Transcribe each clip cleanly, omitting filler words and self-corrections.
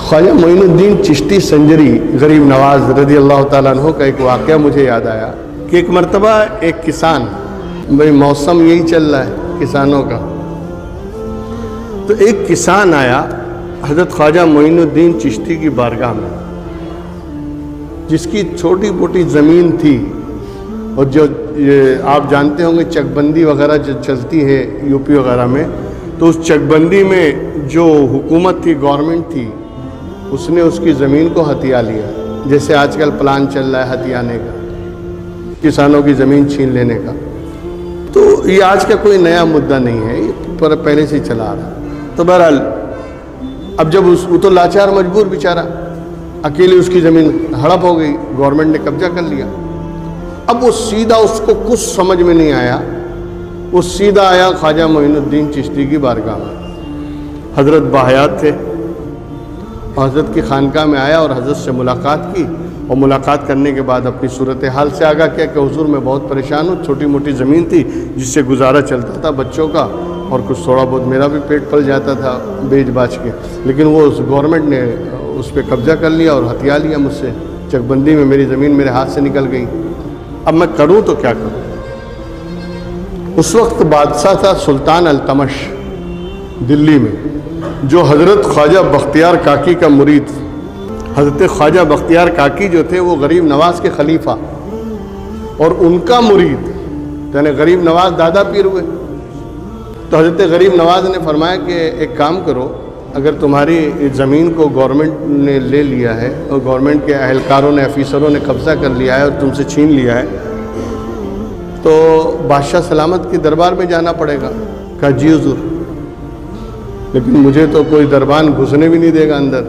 خواجہ معین الدین چشتی سنجری غریب نواز رضی اللہ تعالیٰ عنہ کا ایک واقعہ مجھے یاد آیا کہ ایک مرتبہ ایک کسان، بھئی موسم یہی چل رہا ہے کسانوں کا، تو ایک کسان آیا حضرت خواجہ معین الدین چشتی کی بارگاہ میں، جس کی چھوٹی موٹی زمین تھی، اور جو آپ جانتے ہوں گے چک بندی وغیرہ جو چلتی ہے یو پی وغیرہ میں، تو اس چک بندی میں جو حکومت تھی، گورنمنٹ تھی، اس نے اس کی زمین کو ہتھیا لیا، جیسے آج کل پلان چل رہا ہے ہتھیانے کا، کسانوں کی زمین چھین لینے کا۔ تو یہ آج کا کوئی نیا مدعا نہیں ہے، یہ پہلے سے چلا آ رہا۔ تو بہرحال اب جب وہ تو لاچار مجبور بیچارہ، اکیلے اس کی زمین ہڑپ ہو گئی، گورنمنٹ نے قبضہ کر لیا۔ اب وہ سیدھا، اس کو کچھ سمجھ میں نہیں آیا، وہ سیدھا آیا خواجہ معین الدین چشتی کی بارگاہ میں۔ حضرت باحیات تھے، حضرت کی خانقاہ میں آیا اور حضرت سے ملاقات کی، اور ملاقات کرنے کے بعد اپنی صورتحال سے آگاہ کیا کہ حضور میں بہت پریشان ہوں، چھوٹی موٹی زمین تھی جس سے گزارا چلتا تھا بچوں کا، اور کچھ تھوڑا بہت میرا بھی پیٹ پل جاتا تھا بیچ باچ کے، لیکن وہ اس گورنمنٹ نے اس پہ قبضہ کر لیا اور ہتھیا لیا مجھ سے، چک بندی میں میری زمین میرے ہاتھ سے نکل گئی، اب میں کروں تو کیا کروں؟ اس وقت بادشاہ تھا سلطان التمش دلی میں، جو حضرت خواجہ بختیار کاکی کا مرید۔ حضرت خواجہ بختیار کاکی جو تھے وہ غریب نواز کے خلیفہ اور ان کا مرید، یعنی غریب نواز دادا پیر ہوئے۔ تو حضرت غریب نواز نے فرمایا کہ ایک کام کرو، اگر تمہاری زمین کو گورنمنٹ نے لے لیا ہے اور گورنمنٹ کے اہلکاروں نے، افیسروں نے قبضہ کر لیا ہے اور تم سے چھین لیا ہے، تو بادشاہ سلامت کے دربار میں جانا پڑے گا۔ کہا جی حضور، لیکن مجھے تو کوئی دربان گھسنے بھی نہیں دے گا اندر،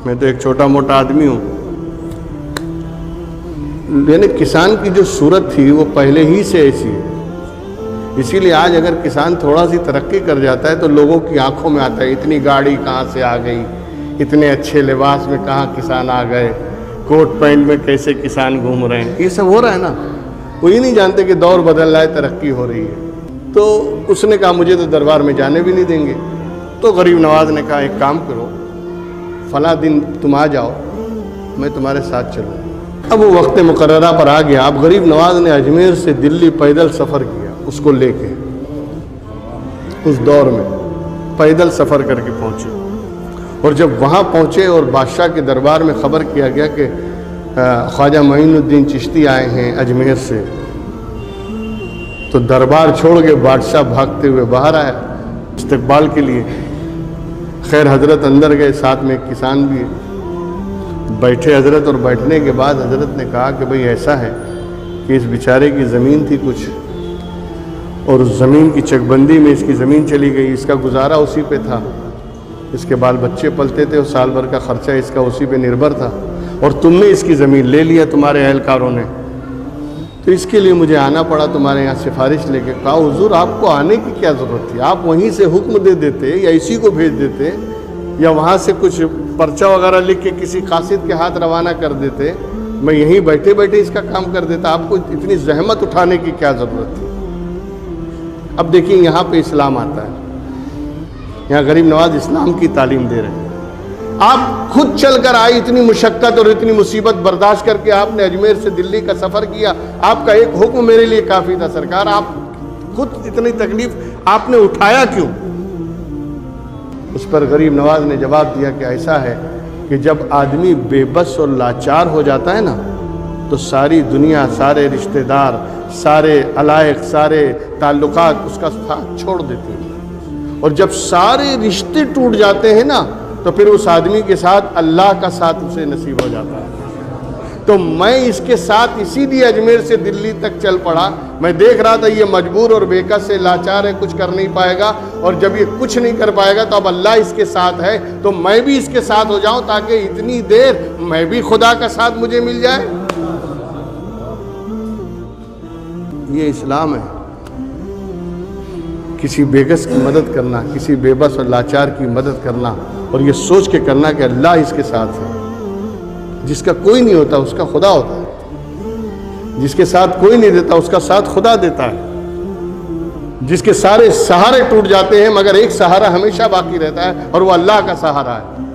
میں تو ایک چھوٹا موٹا آدمی ہوں۔ یعنی کسان کی جو صورت تھی وہ پہلے ہی سے ایسی ہے، اسی لیے آج اگر کسان تھوڑا سی ترقی کر جاتا ہے تو لوگوں کی آنکھوں میں آتا ہے اتنی گاڑی کہاں سے آ گئی، اتنے اچھے لباس میں کہاں کسان آ گئے، کوٹ پینٹ میں کیسے کسان گھوم رہے ہیں، یہ سب ہو رہا ہے نا۔ وہ یہ نہیں جانتے کہ دور بدل رہا ہے، ترقی ہو رہی ہے۔ تو اس نے کہا مجھے تو دربار میں جانے بھی نہیں دیں گے۔ تو غریب نواز نے کہا ایک کام کرو، فلاں دن تم آ جاؤ، میں تمہارے ساتھ چلوں۔ اب وہ وقت مقررہ پر آ گیا۔ اب غریب نواز نے اجمیر سے دلی پیدل سفر کیا، اس کو لے کے، اس دور میں پیدل سفر کر کے پہنچے، اور جب وہاں پہنچے اور بادشاہ کے دربار میں خبر کیا گیا کہ خواجہ معین الدین چشتی آئے ہیں اجمیر سے، تو دربار چھوڑ کے بادشاہ بھاگتے ہوئے باہر آیا استقبال کے لیے۔ خیر حضرت اندر گئے، ساتھ میں ایک کسان بھی بیٹھے حضرت، اور بیٹھنے کے بعد حضرت نے کہا کہ بھئی ایسا ہے کہ اس بیچارے کی زمین تھی کچھ، اور اس زمین کی چک بندی میں اس کی زمین چلی گئی، اس کا گزارا اسی پہ تھا، اس کے بال بچے پلتے تھے اور سال بھر کا خرچہ اس کا اسی پہ نربھر تھا، اور تم نے اس کی زمین لے لیا تمہارے اہلکاروں نے، تو اس کے لیے مجھے آنا پڑا تمہارے یہاں سفارش لے کے۔ کہا حضور آپ کو آنے کی کیا ضرورت تھی، آپ وہیں سے حکم دے دیتے یا اسی کو بھیج دیتے، یا وہاں سے کچھ پرچہ وغیرہ لکھ کے کسی قاصد کے ہاتھ روانہ کر دیتے، میں یہیں بیٹھے بیٹھے اس کا کام کر دیتا، آپ کو اتنی زحمت اٹھانے کی کیا ضرورت تھی۔ اب دیکھیں یہاں پہ اسلام آتا ہے، یہاں غریب نواز اسلام کی تعلیم دے رہے ہیں۔ آپ خود چل کر آئی، اتنی مشقت اور اتنی مصیبت برداشت کر کے آپ نے اجمیر سے دلی کا سفر کیا، آپ کا ایک حکم میرے لیے کافی تھا سرکار، آپ خود اتنی تکلیف آپ نے اٹھایا کیوں؟ اس پر غریب نواز نے جواب دیا کہ ایسا ہے کہ جب آدمی بے بس اور لاچار ہو جاتا ہے نا، تو ساری دنیا، سارے رشتہ دار، سارے علائق، سارے تعلقات اس کا ساتھ چھوڑ دیتے ہیں، اور جب سارے رشتے ٹوٹ جاتے ہیں نا، تو پھر اس آدمی کے ساتھ اللہ کا ساتھ اسے نصیب ہو جاتا ہے۔ تو میں اس کے ساتھ اسی لیے اجمیر سے دلی تک چل پڑا، میں دیکھ رہا تھا یہ مجبور اور بےکس سے لاچار ہے، کچھ کر نہیں پائے گا، اور جب یہ کچھ نہیں کر پائے گا تو اب اللہ اس کے ساتھ ہے، تو میں بھی اس کے ساتھ ہو جاؤں تاکہ اتنی دیر میں بھی خدا کا ساتھ مجھے مل جائے۔ یہ اسلام ہے، کسی بے کس کی مدد کرنا، کسی بے بس اور لاچار کی مدد کرنا، اور یہ سوچ کے کرنا کہ اللہ اس کے ساتھ ہے۔ جس کا کوئی نہیں ہوتا اس کا خدا ہوتا ہے، جس کے ساتھ کوئی نہیں دیتا اس کا ساتھ خدا دیتا ہے، جس کے سارے سہارے ٹوٹ جاتے ہیں مگر ایک سہارا ہمیشہ باقی رہتا ہے اور وہ اللہ کا سہارا ہے۔